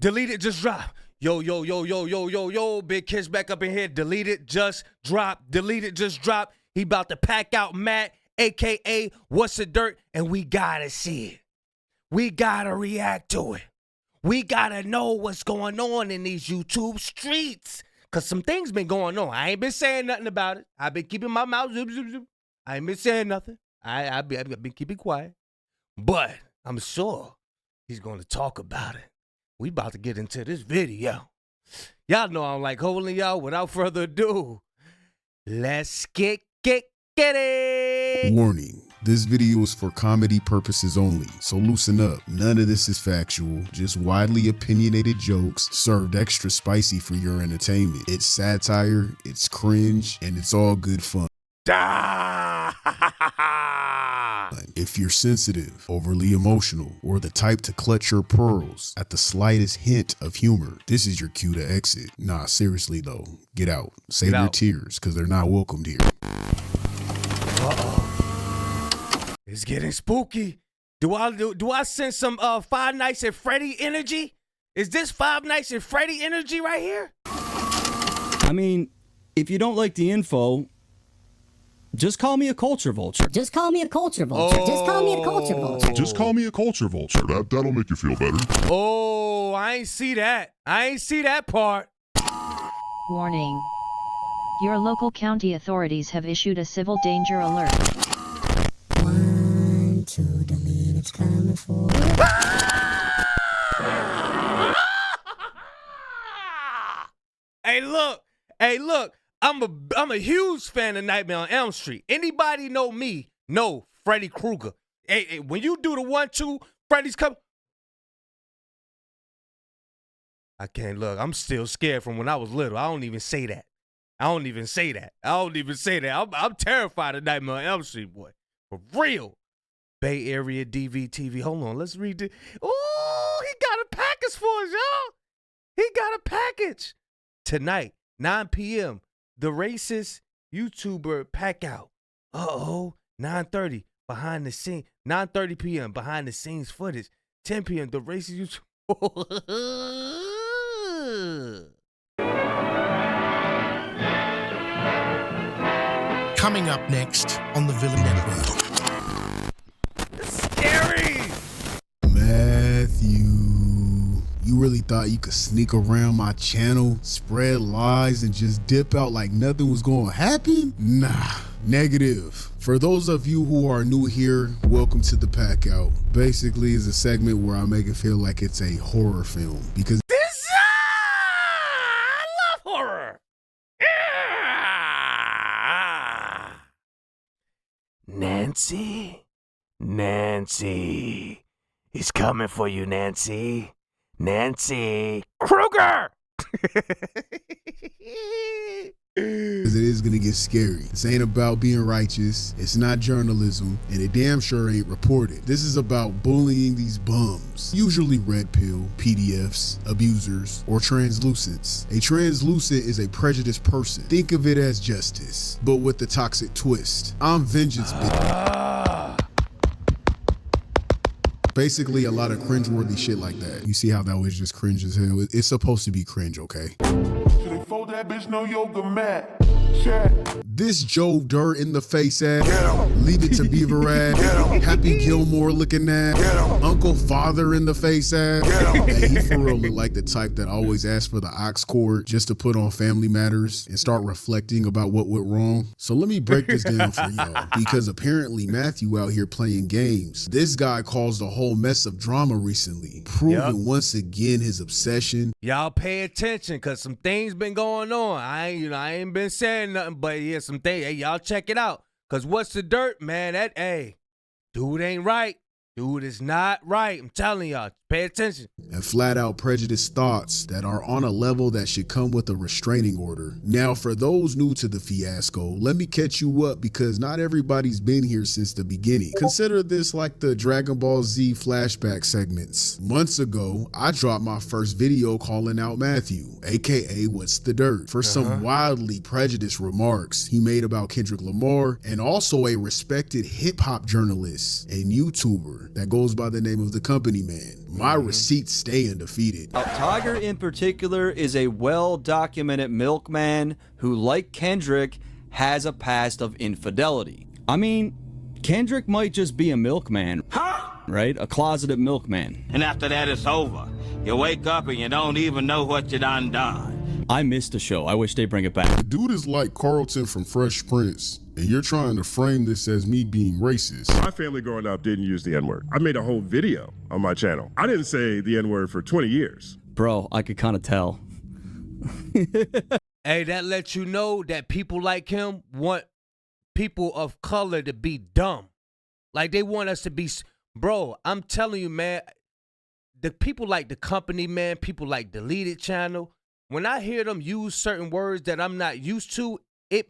Delete it, just drop. Yo, yo, yo, yo, yo, yo, yo. Big Kiss back up in here. Delete it, just drop. Delete it, just drop. He about to pack out Matt, a.k.a. What's the Dirt, and we gotta see it. We gotta react to it. We gotta know what's going on in these YouTube streets. Because some things been going on. I ain't been saying nothing about it. I've been keeping my mouth zoop, zoop, zoop. I ain't been saying nothing. I've been keeping quiet. But I'm sure he's going to talk about it. We about to get into this video. Y'all know I'm like holding y'all. Without further ado, let's get it. Warning. This video is for comedy purposes only, so loosen up. None of this is factual, just widely opinionated jokes served extra spicy for your entertainment. It's satire, it's cringe, and it's all good fun. If you're sensitive, overly emotional, or the type to clutch your pearls at the slightest hint of humor, this is your cue to exit. Nah, seriously though, get out. Save your tears, because they're not welcomed here. It's getting spooky. Do I send some Five Nights at Freddy energy? Is this Five Nights at Freddy energy right here? I mean, if you don't like the info, just call me a culture vulture. Just call me a culture vulture. Just call me a culture vulture. Just call me a culture vulture. That'll make you feel better. Oh, I ain't see that. I ain't see that part. Warning. Your local county authorities have issued a civil danger alert. 1, 2, delete, it's coming for you. Hey, look. I'm a huge fan of Nightmare on Elm Street. Anybody know me? Know Freddy Krueger. Hey, when you do the 1-2, Freddy's coming. I can't look. I'm still scared from when I was little. I don't even say that. I'm terrified of Nightmare on Elm Street, boy. For real. Bay Area DVTV. Hold on, let's read it. Oh, he got a package for us, y'all. He got a package. Tonight, 9 p.m., the racist YouTuber packout. 9:30 behind the scene. 9:30 p.m. behind the scenes footage. 10 p.m. the racist YouTuber. Coming up next on the Villain Network. Scary. Matthew, you really thought you could sneak around my channel, spread lies, and just dip out like nothing was going to happen? Nah, negative. For those of you who are new here, welcome to the Packout. Basically, it's a segment where I make it feel like it's a horror film because I love horror. Nancy, he's coming for you, Nancy Krueger. it is gonna get scary. This ain't about being righteous, it's not journalism, and it damn sure ain't reported. This is about bullying these bums, usually red pill, PDFs, abusers, or translucents. A translucent is a prejudiced person. Think of it as justice, but with the toxic twist. I'm vengeance, bitch. Basically, a lot of cringeworthy shit like that. You see how that was just cringe as hell? It's supposed to be cringe, okay? Fold that bitch no yoga mat. This Joe Dirt in the face ass, Leave It to Beaver ass, Happy Gilmore looking ass, Uncle Father in the face ass. Hey, he for real look like the type that always asks for the aux cord just to put on Family Matters and start reflecting about what went wrong. So let me break this down for y'all, because apparently Matthew out here playing games. This guy caused a whole mess of drama recently, proving once again his obsession. Y'all pay attention, cause some things been going on. I ain't been saying nothing, but yeah, some things. Hey, y'all check it out. Cause What's the Dirt, man? Dude ain't right. Dude is not right. I'm telling y'all, pay attention. And flat out prejudiced thoughts that are on a level that should come with a restraining order. Now, for those new to the fiasco, let me catch you up because not everybody's been here since the beginning. Consider this like the Dragon Ball Z flashback segments. Months ago, I dropped my first video calling out Matthew, aka What's the Dirt, for some wildly prejudiced remarks he made about Kendrick Lamar and also a respected hip hop journalist and YouTuber that goes by the name of The Company Man. My receipts stay undefeated. Tiger in particular is a well-documented milkman who, like Kendrick, has a past of infidelity. I mean, Kendrick might just be a milkman, right? A closeted milkman. And after that, it's over. You wake up and you don't even know what you done done. I missed the show. I wish they'd bring it back. The dude is like Carlton from Fresh Prince, and you're trying to frame this as me being racist. My family growing up didn't use the N-word. I made a whole video on my channel. I didn't say the N-word for 20 years. Bro, I could kind of tell. Hey, that lets you know that people like him want people of color to be dumb. Like, they want us to be... Bro, I'm telling you, man, the people like The Company, man, people like Deleted Channel, when I hear them use certain words that I'm not used to, it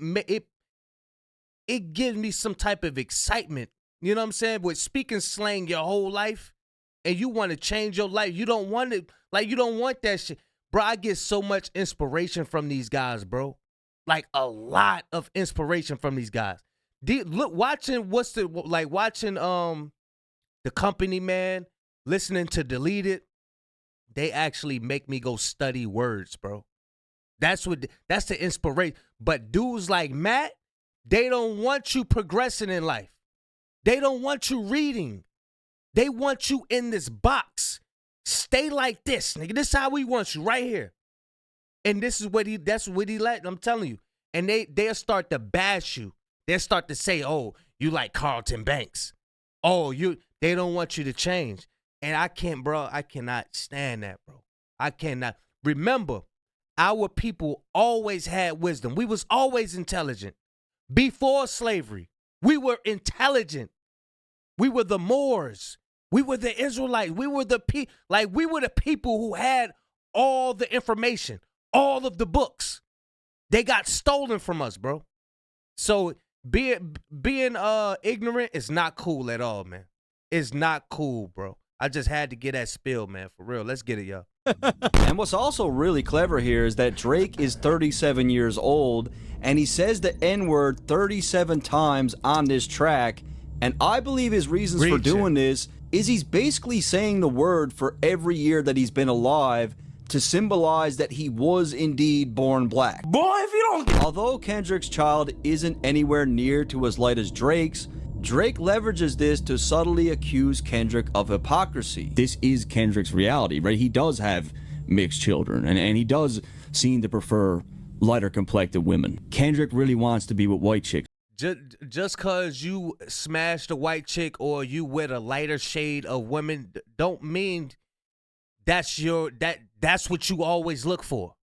gives me some type of excitement. You know what I'm saying? With speaking slang your whole life and you want to change your life, you don't want it. Like, you don't want that shit. Bro, I get so much inspiration from these guys, bro. Like, a lot of inspiration from these guys. Look, watching The Company, man, listening to Deleted, they actually make me go study words, bro. That's the inspiration. But dudes like Matt, they don't want you progressing in life. They don't want you reading. They want you in this box. Stay like this, nigga. This is how we want you, right here. And that's what he let, I'm telling you. And they'll start to bash you. They'll start to say, oh, you like Carlton Banks. Oh, they don't want you to change. And I cannot stand that, bro. I cannot. Remember, our people always had wisdom. We was always intelligent. Before slavery, we were intelligent. We were the Moors. We were the Israelites. We were the people who had all the information, all of the books. They got stolen from us, bro. So being ignorant is not cool at all, man. It's not cool, bro. I just had to get that spill, man. For real. Let's get it, y'all. And what's also really clever here is that Drake is 37 years old, and he says the N-word 37 times on this track. And I believe his reasons for doing this is he's basically saying the word for every year that he's been alive to symbolize that he was indeed born black. Boy, if you don't... Although Kendrick's child isn't anywhere near to as light as Drake's, Drake leverages this to subtly accuse Kendrick of hypocrisy. This is Kendrick's reality, right? He does have mixed children, and he does seem to prefer lighter complected women. Kendrick really wants to be with white chicks. Just cause you smashed a white chick or you with a lighter shade of women don't mean that's what you always look for.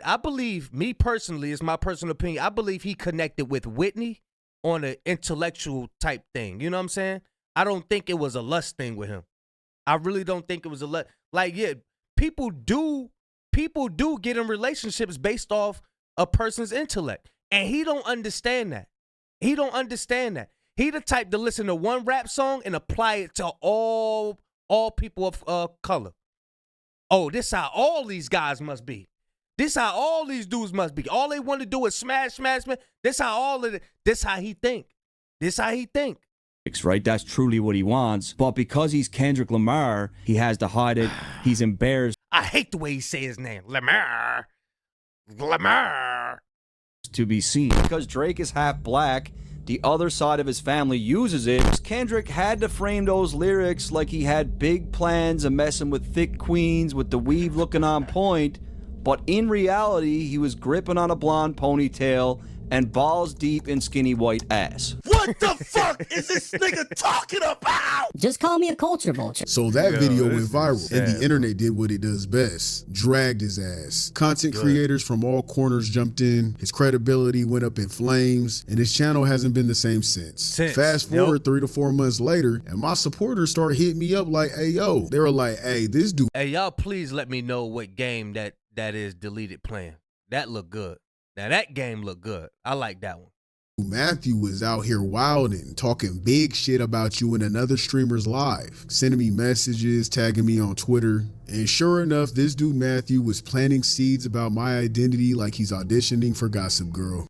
I believe, me personally, it's my personal opinion, I believe he connected with Whitney on an intellectual type thing. You know what I'm saying? I don't think it was a lust thing with him. I really don't think it was a lust. Like, yeah, people do get in relationships based off a person's intellect. And he don't understand that. He don't understand that. He the type to listen to one rap song and apply it to all people of color. Oh, this how all these guys must be. This how all these dudes must be. All they want to do is smash, man. This how he think. This how he think. Right? That's truly what he wants. But because he's Kendrick Lamar, he has to hide it. He's embarrassed. I hate the way he say his name. Lamar. To be seen. Because Drake is half black, the other side of his family uses it. Kendrick had to frame those lyrics like he had big plans of messing with thick queens with the weave looking on point. But in reality, he was gripping on a blonde ponytail and balls deep in skinny white ass. What the fuck is this nigga talking about? Just call me a culture vulture. So that video went viral, and the internet did what it does best. Dragged his ass. Content creators from all corners jumped in. His credibility went up in flames, and his channel hasn't been the same since. Fast forward 3 to 4 months later, and my supporters started hitting me up like, hey, yo. They were like, hey, this dude. Hey, y'all please let me know what game that is Deleted playing. That look good. Now that game look good. I like that one. Matthew was out here wilding, talking big shit about you in another streamer's live, sending me messages, tagging me on Twitter. And sure enough, this dude Matthew was planting seeds about my identity like he's auditioning for Gossip Girl.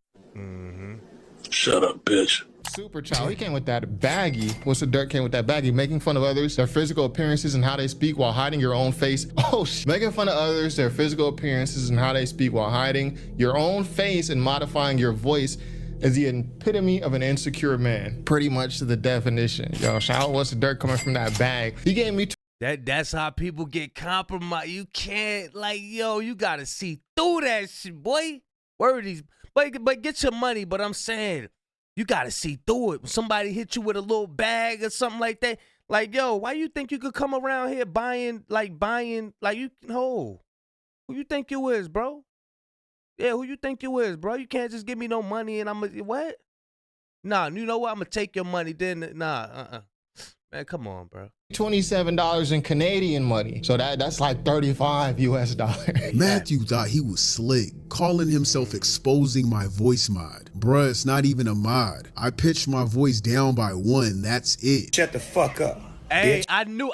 Shut up, bitch. super child. He came with that baggie. What's the dirt came with that baggie? Making fun of others, their physical appearances and how they speak while hiding your own face. Oh, making fun of others, their physical appearances and how they speak while hiding your own face and modifying your voice is the epitome of an insecure man. Pretty much the definition. Yo, shout out What's the Dirt coming from that bag. He gave me That's how people get compromised. You can't, like, yo, you gotta see through that shit, boy. Word these, but get your money. But I'm saying, you gotta see through it. When somebody hit you with a little bag or something like that, like, yo, why you think you could come around here buying, like you, who you think you is, bro? Yeah, who you think you is, bro? You can't just give me no money and what? Nah, you know what? I'm gonna take your money. Then man, come on, bro. $27 in Canadian money. So that's like 35 US dollars. Matthew thought he was slick, calling himself exposing my voice mod. Bruh, it's not even a mod. I pitched my voice down by 1, that's it. Shut the fuck up. Hey, I knew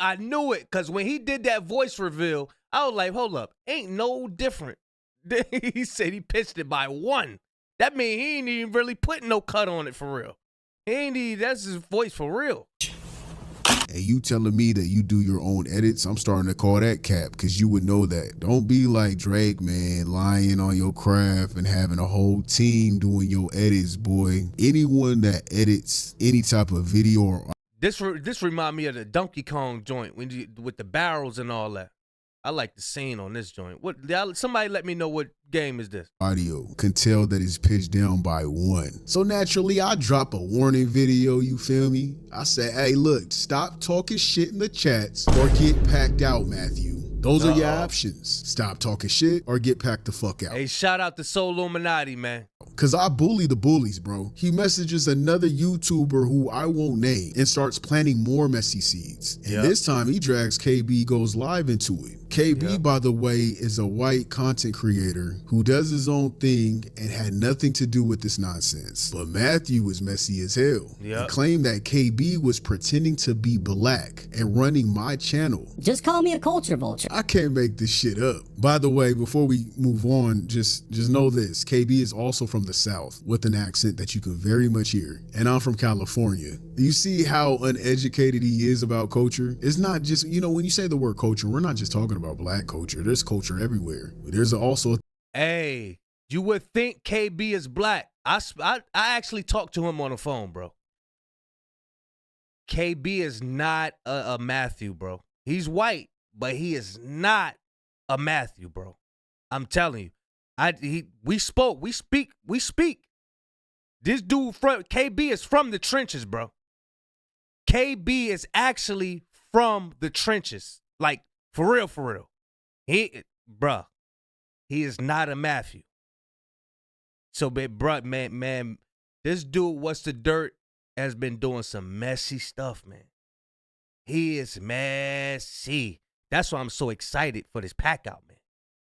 it, because when he did that voice reveal, I was like, hold up, ain't no different. He said he pitched it by 1. That mean he ain't even really putting no cut on it for real. That's his voice for real. And you telling me that you do your own edits, I'm starting to call that cap, because you would know that. Don't be like Drake, man, lying on your craft and having a whole team doing your edits, boy. Anyone that edits any type of video or... This remind me of the Donkey Kong joint with the barrels and all that. I like the scene on this joint. Somebody let me know what game is this. Audio can tell that it's pitched down by 1. So naturally, I drop a warning video, you feel me? I say, hey, look, stop talking shit in the chats or get packed out, Matthew. Those are your options. Stop talking shit or get packed the fuck out. Hey, shout out to Soul Illuminati, man. Cause I bully the bullies, bro. He messages another YouTuber who I won't name and starts planting more messy seeds. And this time he drags KB Goes Live into it. KB, by the way, is a white content creator who does his own thing and had nothing to do with this nonsense. But Matthew is messy as hell. He claimed that KB was pretending to be black and running my channel. Just call me a culture vulture. I can't make this shit up. By the way, before we move on, just know this. KB is also from the South with an accent that you can very much hear. And I'm from California. You see how uneducated he is about culture? It's not just, when you say the word culture, we're not just talking about black culture. There's culture everywhere. There's also... Hey, you would think KB is black. I actually talked to him on the phone, bro. KB is not a Matthew, bro. He's white, but he is not a Matthew, bro. I'm telling you. We speak. This dude from KB is from the trenches, bro. KB is actually from the trenches. Like, for real. He is not a Matthew. So, bruh, man, this dude, What's the Dirt, has been doing some messy stuff, man. He is messy. That's why I'm so excited for this pack out, man.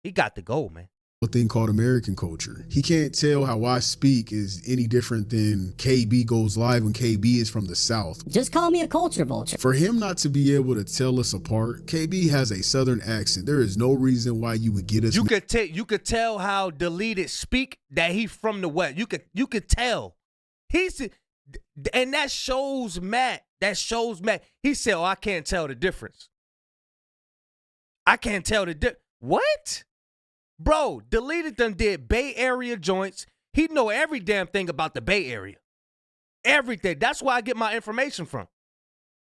He got to go, man. A thing called American culture. He can't tell how I speak is any different than KB Goes Live when KB is from the South. Just call me a culture vulture. For him not to be able to tell us apart, KB has a Southern accent. There is no reason why you would get us. You could tell how Deleted speak that he from the West. You could tell. And that shows Matt. He said, "Oh, I can't tell the difference. I can't tell the difference." What? Bro, Deleted done did Bay Area joints. He know every damn thing about the Bay Area. Everything. That's where I get my information from.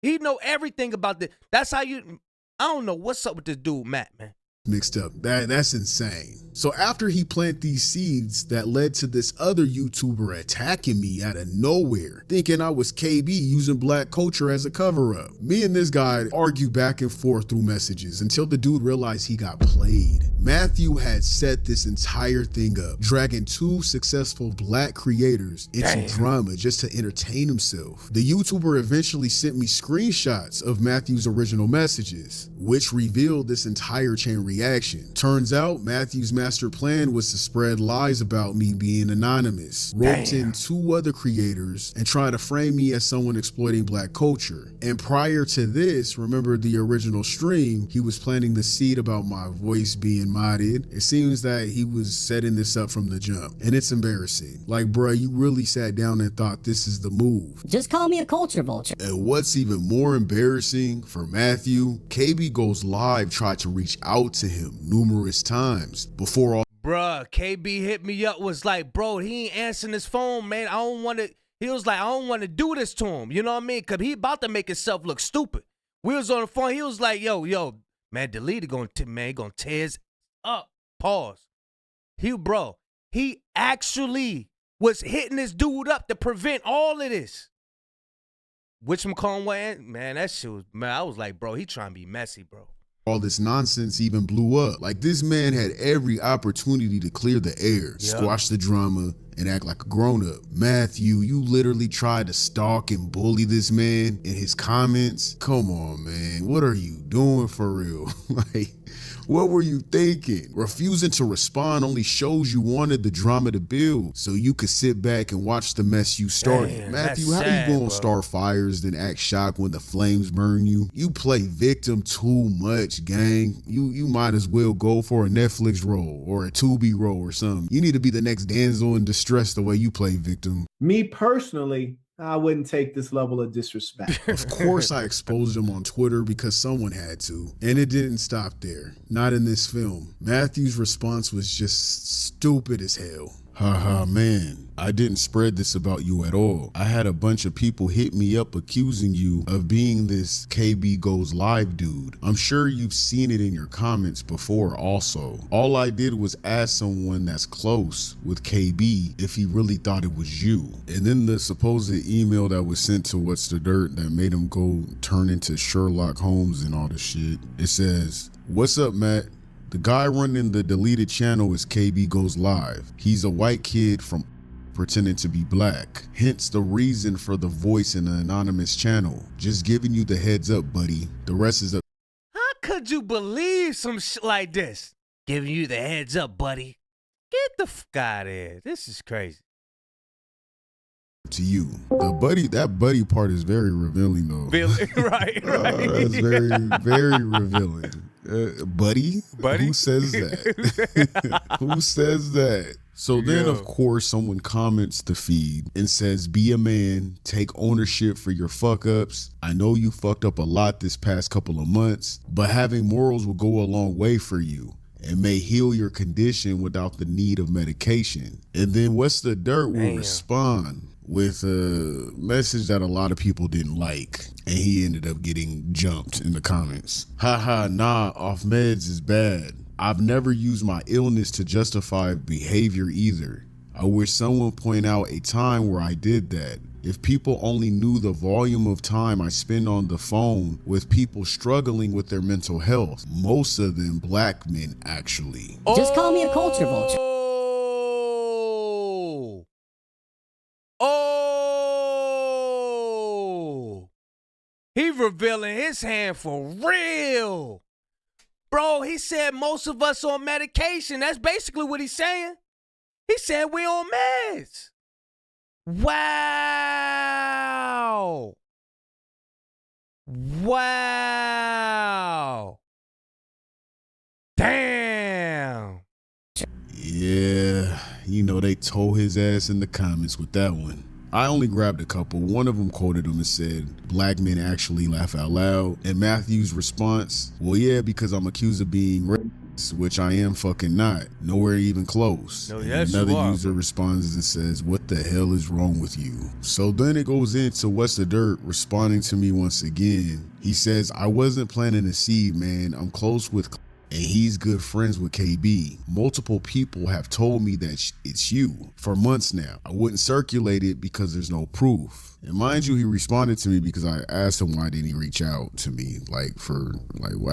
He know everything about the. That's how you. I don't know what's up with this dude, Matt, man. Mixed up. That's insane. So after he planted these seeds that led to this other YouTuber attacking me out of nowhere, thinking I was KB using black culture as a cover-up. Me and this guy argued back and forth through messages until the dude realized he got played. Matthew had set this entire thing up, dragging 2 successful black creators into drama just to entertain himself. The YouTuber eventually sent me screenshots of Matthew's original messages, which revealed this entire chain reaction reaction. Turns out Matthew's master plan was to spread lies about me being anonymous, roped in 2 other creators, and try to frame me as someone exploiting black culture. And prior to this, remember the original stream, he was planting the seed about my voice being modded. It seems that he was setting this up from the jump, and it's embarrassing. Like, bruh, you really sat down and thought this is the move. Just call me a culture vulture. And what's even more embarrassing for Matthew, KB Goes Live tried to reach out to him numerous times before all. Bruh, KB hit me up, was like, bro, he ain't answering his phone, man. I don't want to. He was like, I don't want to do this to him. You know what I mean? Because he about to make himself look stupid. We was on the phone. He was like, yo, man, delete it. Gonna tear his up. Pause. He actually was hitting this dude up to prevent all of this. Whatchamacallit, man, that shit was, man, I was like, bro, he trying to be messy, bro. All this nonsense even blew up. Like, this man had every opportunity to clear the air, squash the drama, and act like a grown-up. Matthew, you literally tried to stalk and bully this man in his comments. Come on, man. What are you doing for real? Like, what were you thinking? Refusing to respond only shows you wanted the drama to build so you could sit back and watch the mess you started. Damn, Matthew, that's how sad, you gonna bro. start fires then act shocked when the flames burn you? You play victim too much, gang. You might as well go for a Netflix role or a Tubi role or something. You need to be the next damsel in distress the way you play victim. Me personally, I wouldn't take this level of disrespect. Of course I exposed him on Twitter because someone had to. And it didn't stop there. Not in this film. Matthew's response was just stupid as hell. Haha, man, I didn't spread this about you at all. I had a bunch of people hit me up accusing you of being this KB Goes Live dude. I'm sure you've seen it in your comments before also. All I did was ask someone that's close with KB if he really thought it was you. And then the supposed email that was sent to What's the Dirt that made him go turn into Sherlock Holmes and all this shit. It says, "What's up, Matt? The guy running the deleted channel is KB Goes Live. He's a white kid from pretending to be black. Hence the reason for the voice in the anonymous channel. Just giving you the heads up, buddy. The rest is up How could you believe some shit like this? Giving you the heads up, buddy. Get the fuck out of here. This is crazy. to you." That buddy part is very revealing though. Right. That's very, very revealing. Buddy? Who says that? Who says that? So then, of course, someone comments the feed and says, "Be a man, take ownership for your fuck ups. I know you fucked up a lot this past couple of months, but having morals will go a long way for you and may heal your condition without the need of medication." And then What's the Dirt will respond with a message that a lot of people didn't like, and he ended up getting jumped in the comments. "Haha, nah, off meds is bad. I've never used my illness to justify behavior either. I wish someone point out a time where I did that. If people only knew the volume of time I spend on the phone with people struggling with their mental health, most of them black men actually." Just call me a culture vulture. Oh, he revealing his hand for real. Bro, he said most of us on medication. That's basically what he's saying. He said we on meds. Wow. Wow. Damn. Yeah, they told his ass in the comments with that one. I only grabbed a couple. One of them quoted him and said, "Black men actually laugh out loud." And Matthew's response, "Well, yeah, because I'm accused of being racist, which I am fucking not. Nowhere even close." No, And yes, another you are. user responds and says, "What the hell is wrong with you?" So then it goes into What's the Dirt responding to me once again. He says, "I wasn't planting a seed, man. I'm close with and he's good friends with KB. Multiple people have told me that it's you for months now. I wouldn't circulate it because there's no proof." And mind you, he responded to me because I asked him why didn't he reach out to me, why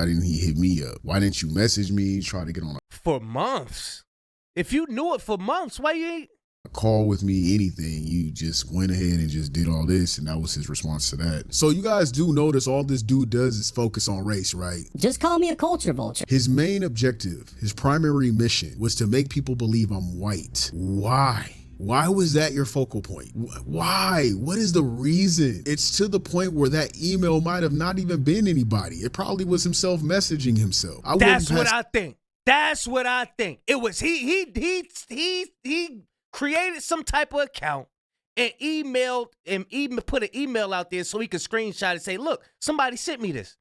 didn't he hit me up? Why didn't you message me, try to get on For months. If you knew it for months, why you ain't? call with me, anything. You just went ahead and just did all this, and that was his response to that. So you guys do notice all this dude does is focus on race, right? Just call me a culture vulture. His main objective, his primary mission, was to make people believe I'm white. Why? Why was that your focal point? Why? What is the reason? It's to the point where that email might have not even been anybody. It probably was himself messaging himself. That's what I think. That's what I think. It was he created some type of account and even put an email out there so he could screenshot and say, look, somebody sent me this.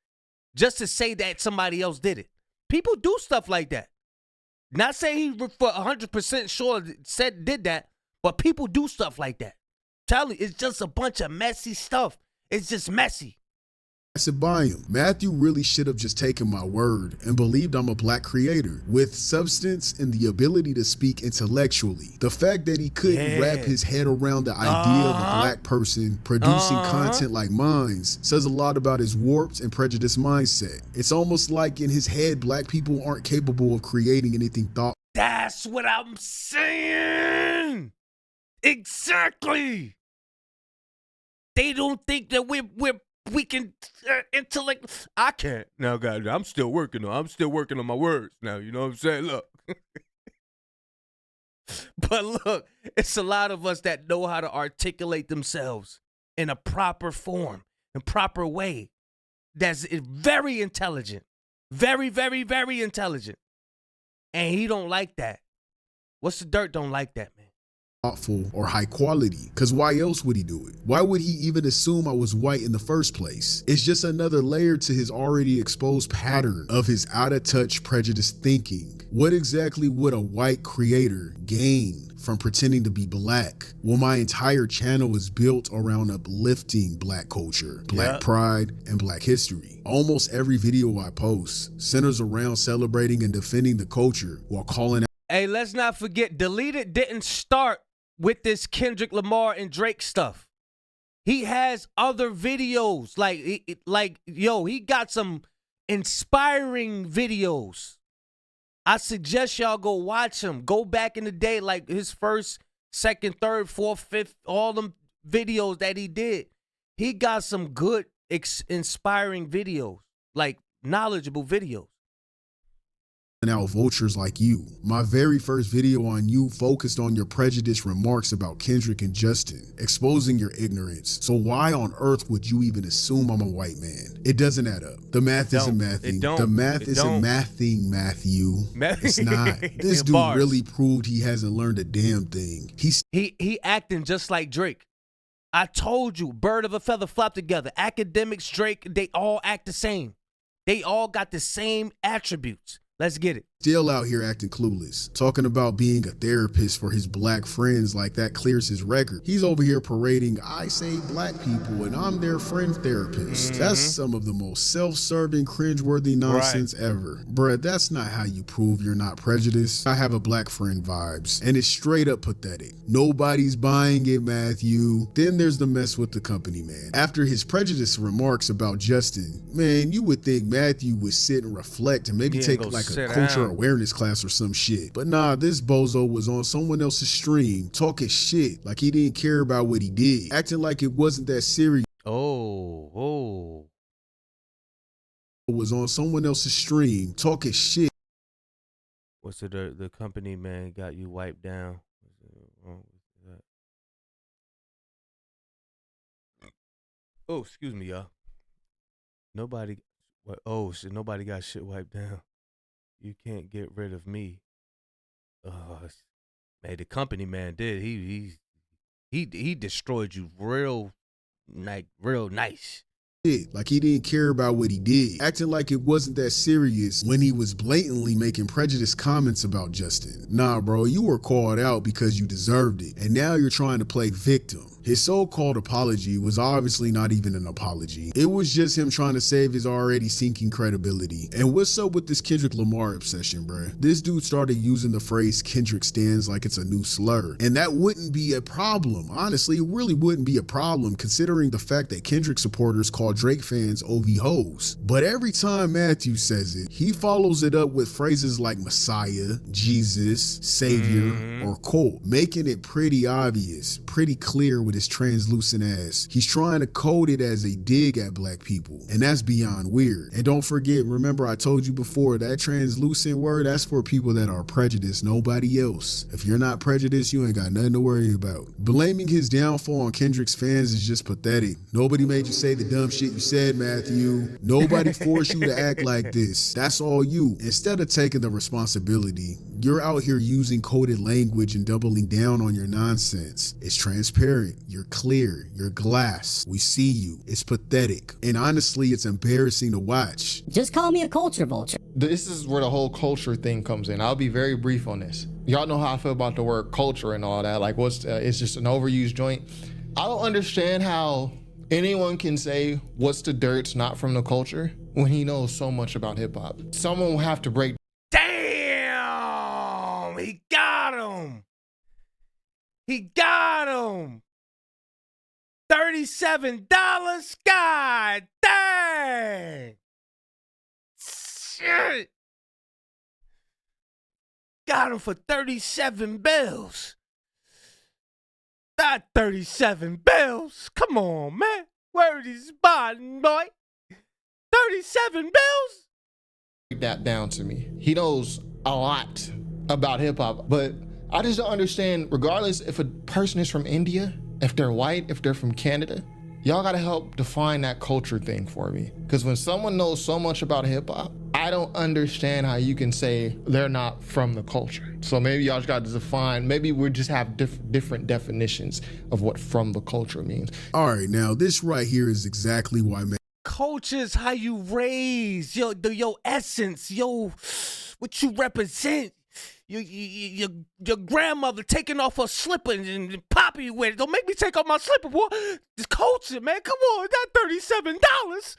Just to say that somebody else did it. People do stuff like that. Not saying he for 100% sure did that, but people do stuff like that. Tell you, it's just a bunch of messy stuff. It's just messy. I said, buy him. Matthew really should have just taken my word and believed I'm a black creator with substance and the ability to speak intellectually. The fact that he couldn't wrap his head around the idea of a black person producing content like mine says a lot about his warped and prejudiced mindset. It's almost like in his head, black people aren't capable of creating anything thoughtful. That's what I'm saying. Exactly. They don't think that we can intellect. I can't. Now, guys, I'm still working on my words now. You know what I'm saying? Look. But look, it's a lot of us that know how to articulate themselves in a proper form, in proper way. That's very intelligent. Very, very, very intelligent. And he don't like that. What's the dirt don't like that, man? Thoughtful or high quality, because why else would he do it? Why would he even assume I was white in the first place? It's just another layer to his already exposed pattern of his out of touch prejudiced thinking. What exactly would a white creator gain from pretending to be black? Well, my entire channel is built around uplifting black culture, black pride, and black history. Almost every video I post centers around celebrating and defending the culture while calling out. Hey, let's not forget, Deleted didn't start with this Kendrick Lamar and Drake stuff. He has other videos. He got some inspiring videos. I suggest y'all go watch him. Go back in the day, like his first, second, third, fourth, fifth, all them videos that he did. He got some good, inspiring videos, like knowledgeable videos. Out vultures like you. My very first video on you focused on your prejudiced remarks about Kendrick and Justin, exposing your ignorance. So why on earth would you even assume I'm a white man? It doesn't add up. The math isn't mathing. The math isn't mathing, Matthew. It's not. This dude really proved he hasn't learned a damn thing. He acting just like Drake. I told you, bird of a feather flock together. Academics, Drake, they all act the same. They all got the same attributes. Let's get it. Still out here acting clueless, talking about being a therapist for his black friends like that clears his record. He's over here parading, I save black people and I'm their friend therapist. That's some of the most self-serving, cringeworthy nonsense ever. Bruh, that's not how you prove you're not prejudiced. I have a black friend vibes, and it's straight up pathetic. Nobody's buying it, Matthew. Then there's the mess with the company, man. After his prejudiced remarks about Justin, man, you would think Matthew would sit and reflect and maybe take like a culture awareness class or some shit. But nah, this bozo was on someone else's stream talking shit like he didn't care about what he did, acting like it wasn't that serious. Was on someone else's stream talking shit. What's it? The company, man, got you wiped down. Oh, excuse me, y'all. Nobody got shit wiped down. You can't get rid of me. Man, the company man did. He destroyed you real nice. Like he didn't care about what he did, acting like it wasn't that serious when he was blatantly making prejudiced comments about Justin. Nah, bro, you were called out because you deserved it, and now you're trying to play victim. His so-called apology was obviously not even an apology. It was just him trying to save his already sinking credibility. And what's up with this Kendrick Lamar obsession, bruh? This dude started using the phrase Kendrick stands like it's a new slur. And that wouldn't be a problem. Honestly, it really wouldn't be a problem considering the fact that Kendrick supporters call Drake fans OV hoes. But every time Matthew says it, he follows it up with phrases like Messiah, Jesus, Savior, or cult, making it pretty obvious, pretty clear with his translucent ass. He's trying to code it as a dig at black people, and that's beyond weird. And don't forget, remember I told you before, that translucent word, that's for people that are prejudiced, nobody else. If you're not prejudiced, you ain't got nothing to worry about. Blaming his downfall on Kendrick's fans is just pathetic. Nobody made you say the dumb shit you said, Matthew. Nobody forced you to act like this. That's all you. Instead of taking the responsibility, you're out here using coded language and doubling down on your nonsense. It's transparent, you're clear, you're glass. We see you. It's pathetic. And honestly, it's embarrassing to watch. Just call me a culture vulture. This is where the whole culture thing comes in. I'll be very brief on this. Y'all know how I feel about the word culture and all that. Like, it's just an overused joint. I don't understand how anyone can say what's the dirt's not from the culture when he knows so much about hip hop. Someone will have to break. Damn! He got him! He got him! $37? God dang! Shit! Got him for 37 bills. Not 37 bills. Come on, man. Where are these bottom, boy? 37 bills? Break that down to me. He knows a lot about hip hop, but I just don't understand, regardless if a person is from India, if they're white, if they're from Canada, y'all gotta help define that culture thing for me. Because when someone knows so much about hip hop, I don't understand how you can say they're not from the culture. So maybe y'all just got to define, maybe we just have different definitions of what from the culture means. All right, now this right here is exactly why Culture's how you raise, your essence, what you represent. Your grandmother taking off her slipper and popping you with it. Don't make me take off my slipper, boy. This culture, man. Come on, that $37.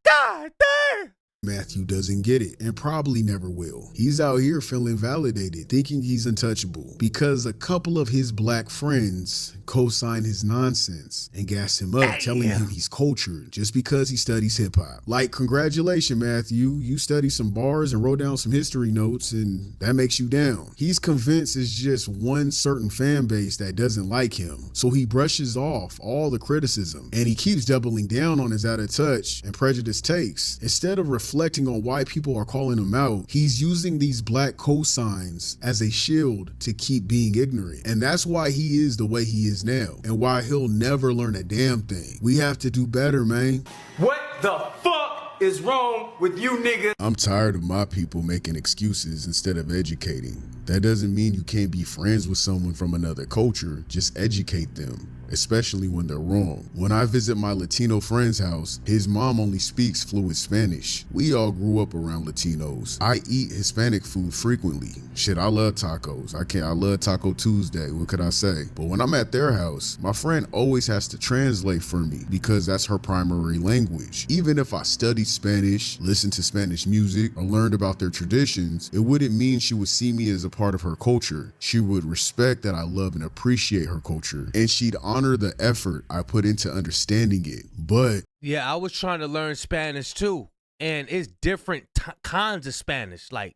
God damn. Matthew doesn't get it and probably never will. He's out here feeling validated, thinking he's untouchable because a couple of his black friends co-sign his nonsense and gas him up, telling him he's cultured just because he studies hip-hop. Like, congratulations, Matthew. You studied some bars and wrote down some history notes, and that makes you down. He's convinced it's just one certain fan base that doesn't like him, so he brushes off all the criticism, and he keeps doubling down on his out of touch and prejudiced takes. Instead of reflecting on why people are calling him out, he's using these black cosigns as a shield to keep being ignorant. And that's why he is the way he is now, and why he'll never learn a damn thing. We have to do better, man. What the fuck is wrong with you niggas? I'm tired of my people making excuses instead of educating. That doesn't mean you can't be friends with someone from another culture. Just educate them, especially when they're wrong. When I visit my Latino friend's house, his mom only speaks fluent Spanish. We all grew up around Latinos. I eat Hispanic food frequently. Shit, I love tacos. I love Taco Tuesday. What could I say? But when I'm at their house, my friend always has to translate for me because that's her primary language. Even if I studied Spanish, listened to Spanish music, or learned about their traditions, it wouldn't mean she would see me as a part of her culture. She would respect that I love and appreciate her culture, and she'd honor the effort I put into understanding it. But yeah, I was trying to learn Spanish too, and it's different kinds of Spanish. Like,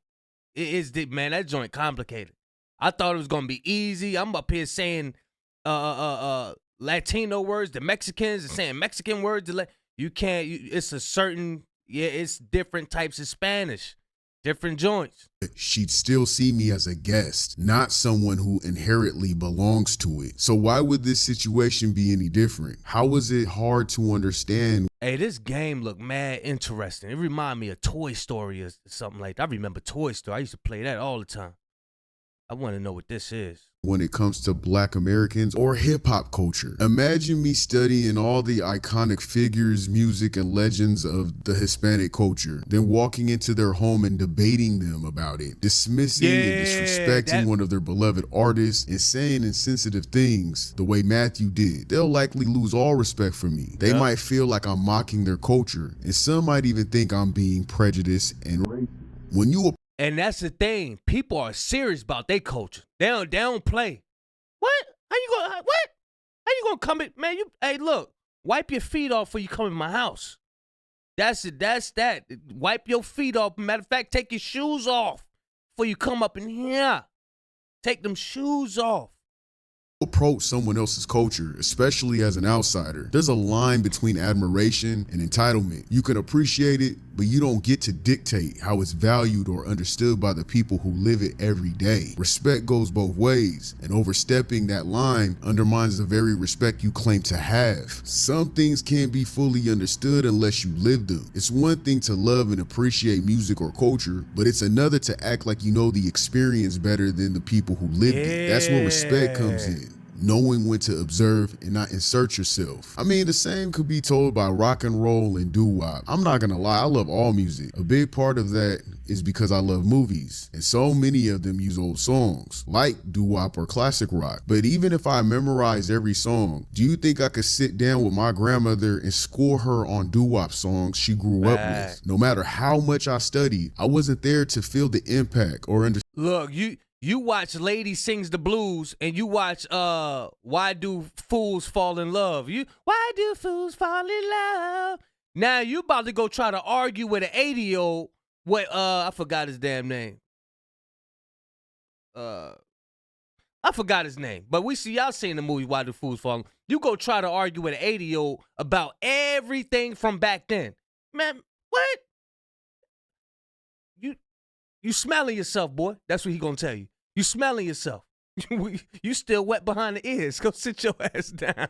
it is, man, that joint complicated. I thought it was gonna be easy. I'm up here saying Latino words to Mexicans and saying Mexican words to you can't. It's a certain, it's different types of Spanish. Different joints. She'd still see me as a guest, not someone who inherently belongs to it. So why would this situation be any different? How was it hard to understand? Hey, this game looked mad interesting. It reminded me of Toy Story or something like that. I remember Toy Story. I used to play that all the time. I want to know what this is. When it comes to Black Americans or hip hop culture. Imagine me studying all the iconic figures, music, and legends of the Hispanic culture, then walking into their home and debating them about it, dismissing and disrespecting one of their beloved artists, and saying insensitive things the way Matthew did. They'll likely lose all respect for me. They might feel like I'm mocking their culture, and some might even think I'm being prejudiced and racist. When you And that's the thing. People are serious about their culture. They don't play. What? How you gonna come in? Man, hey, look, wipe your feet off before you come in my house. That's it. That's that. Wipe your feet off. Matter of fact, take your shoes off before you come up in here. Take them shoes off. Approach someone else's culture, especially as an outsider, there's a line between admiration and entitlement. You can appreciate it, but you don't get to dictate how it's valued or understood by the people who live it every day. Respect goes both ways, and overstepping that line undermines the very respect you claim to have. Some things can't be fully understood unless you live them. It's one thing to love and appreciate music or culture, but it's another to act like you know the experience better than the people who lived it. That's where respect comes in. Knowing when to observe and not insert yourself. I mean, the same could be told by rock and roll and doo-wop. I'm not gonna lie, I love all music. A big part of that is because I love movies, and so many of them use old songs, like doo-wop or classic rock. But even if I memorize every song, do you think I could sit down with my grandmother and school her on doo-wop songs she grew up with? No matter how much I studied, I wasn't there to feel the impact or understand. Look, you watch Lady Sings the Blues and you watch Why Do Fools Fall in Love? Why do fools fall in love? Now you about to go try to argue with an 80-year-old what I forgot his damn name. I forgot his name. But we see y'all seen the movie Why Do Fools Fall in Love. You go try to argue with an 80-year-old about everything from back then. Man, what? You smelling yourself, boy. That's what he gonna tell you. You smelling yourself. You still wet behind the ears. Go sit your ass down.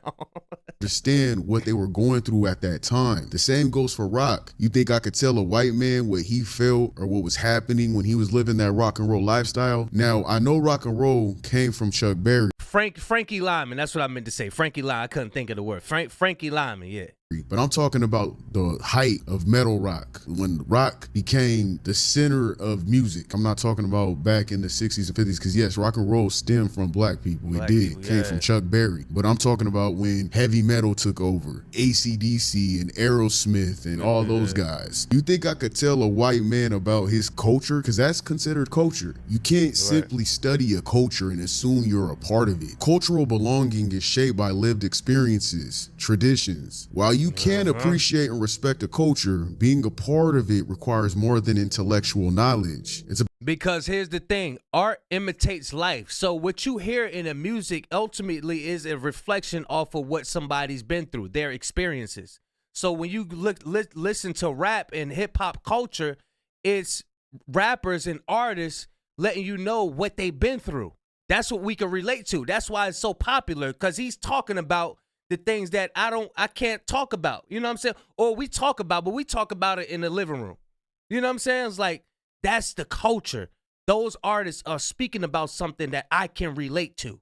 Understand what they were going through at that time. The same goes for rock. You think I could tell a white man what he felt or what was happening when he was living that rock and roll lifestyle? Now, I know rock and roll came from Chuck Berry. Frankie Lyman, that's what I meant to say. Frankie Lyman, I couldn't think of the word. Frankie Lyman, yeah. But I'm talking about the height of metal rock, when rock became the center of music. I'm not talking about back in the 60s and 50s, because yes, rock and roll stemmed from black people. It did, came from Chuck Berry. But I'm talking about when heavy metal took over, AC/DC and Aerosmith and all those guys. You think I could tell a white man about his culture? Because that's considered culture. You can't simply study a culture and assume you're a part of it. Cultural belonging is shaped by lived experiences, traditions. While you can appreciate and respect a culture, being a part of it requires more than intellectual knowledge. Because here's the thing, art imitates life. So what you hear in the music ultimately is a reflection off of what somebody's been through, their experiences. So when you listen to rap and hip hop culture, it's rappers and artists letting you know what they've been through. That's what we can relate to. That's why it's so popular, because he's talking about the things that I can't talk about. You know what I'm saying? Or we talk about, but we talk about it in the living room. You know what I'm saying? It's like, that's the culture. Those artists are speaking about something that I can relate to.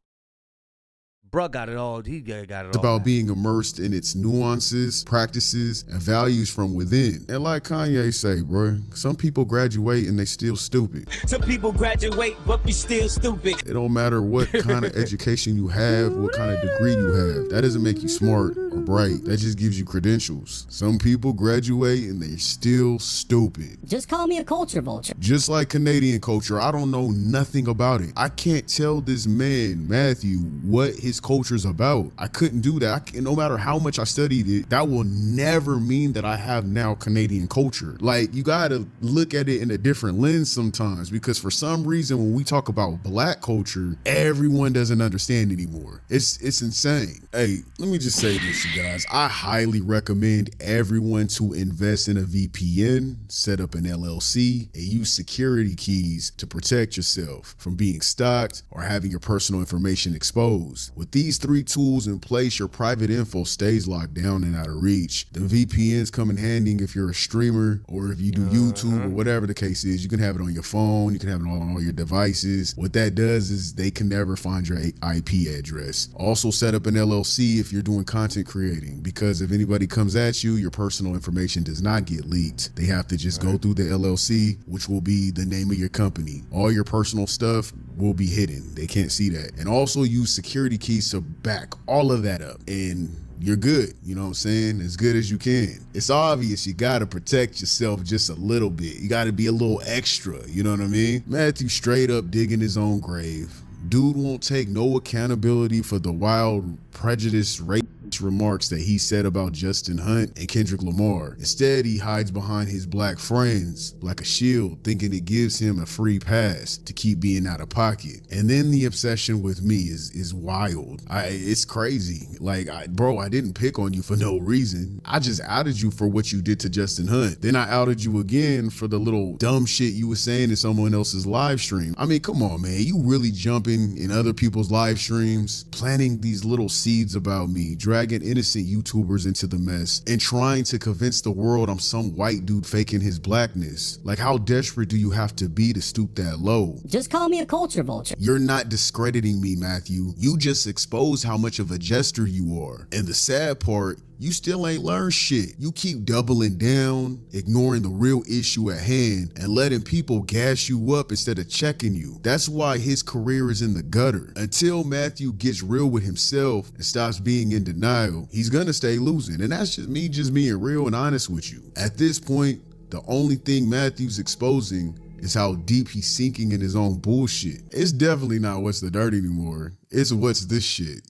Bruh got it all. He got it all. It's about being immersed in its nuances, practices, and values from within. And like Kanye say, bro, some people graduate and they still stupid. Some people graduate, but be still stupid. It don't matter what kind of education you have, what kind of degree you have. That doesn't make you smart or bright. That just gives you credentials. Some people graduate and they're still stupid. Just call me a culture vulture. Just like Canadian culture, I don't know nothing about it. I can't tell this man, Matthew, what his culture's about. I couldn't do that. No matter how much I studied it, that will never mean that I have now Canadian culture. Like, you gotta look at it in a different lens sometimes, because for some reason when we talk about black culture, everyone doesn't understand anymore. It's insane. Hey, let me just say this, you guys, I highly recommend everyone to invest in a VPN, set up an LLC, and use security keys to protect yourself from being stalked or having your personal information exposed. With these 3 tools in place, your private info stays locked down and out of reach. The VPNs come in handy if you're a streamer or if you do YouTube or whatever the case is. You can have it on your phone, you can have it on all your devices. What that does is they can never find your IP address. Also set up an LLC if you're doing content creating, because if anybody comes at you, your personal information does not get leaked. They have to just go through the LLC, which will be the name of your company. All your personal stuff will be hidden. They can't see that. And also use security keys to back all of that up. And you're good, you know what I'm saying? As good as you can. It's obvious you gotta protect yourself just a little bit. You gotta be a little extra, you know what I mean? Matthew straight up digging his own grave. Dude won't take no accountability for the wild, prejudiced, racist remarks that he said about Justin Hunt and Kendrick Lamar. Instead, he hides behind his black friends like a shield, thinking it gives him a free pass to keep being out of pocket. And then the obsession with me is wild. It's crazy. Like, bro, I didn't pick on you for no reason. I just outed you for what you did to Justin Hunt. Then I outed you again for the little dumb shit you were saying in someone else's live stream. I mean, come on, man. You really jumping in other people's live streams, planting these little seeds about me, dragging innocent YouTubers into the mess, and trying to convince the world I'm some white dude faking his blackness. Like, how desperate do you have to be to stoop that low? Just call me a culture vulture. You're not discrediting me, Matthew. You just exposed how much of a jester you are. And the sad part, you still ain't learned shit. You keep doubling down, ignoring the real issue at hand, and letting people gas you up instead of checking you. That's why his career is in the gutter. Until Matthew gets real with himself and stops being in denial, he's gonna stay losing. And that's just me being real and honest with you. At this point, the only thing Matthew's exposing is how deep he's sinking in his own bullshit. It's definitely not what's the dirt anymore. It's what's this shit.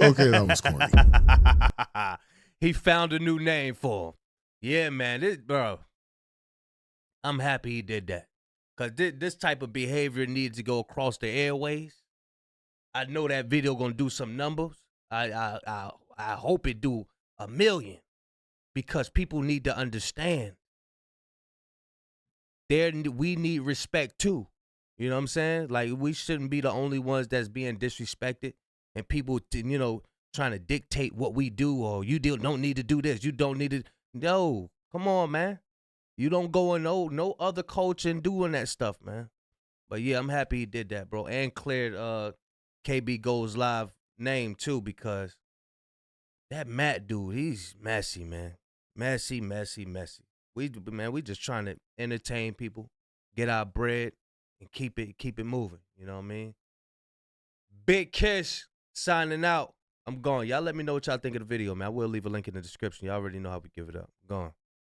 Okay, that was corny. He found a new name for him. Yeah, man, bro. I'm happy he did that. Because this type of behavior needs to go across the airways. I know that video going to do some numbers. I hope it do 1 million. Because people need to understand. We need respect too. You know what I'm saying? Like, we shouldn't be the only ones that's being disrespected and people, trying to dictate what we do, or you don't need to do this. You don't need to. No, come on, man. You don't go in no other culture and doing that stuff, man. But yeah, I'm happy he did that, bro. And cleared KB Goes Live name too, because that Matt dude, he's messy, man. Messy. We just trying to entertain people, get our bread, and keep it moving. You know what I mean? Big Kiss signing out. I'm gone. Y'all let me know what y'all think of the video, man. I will leave a link in the description. Y'all already know how we give it up. I'm gone.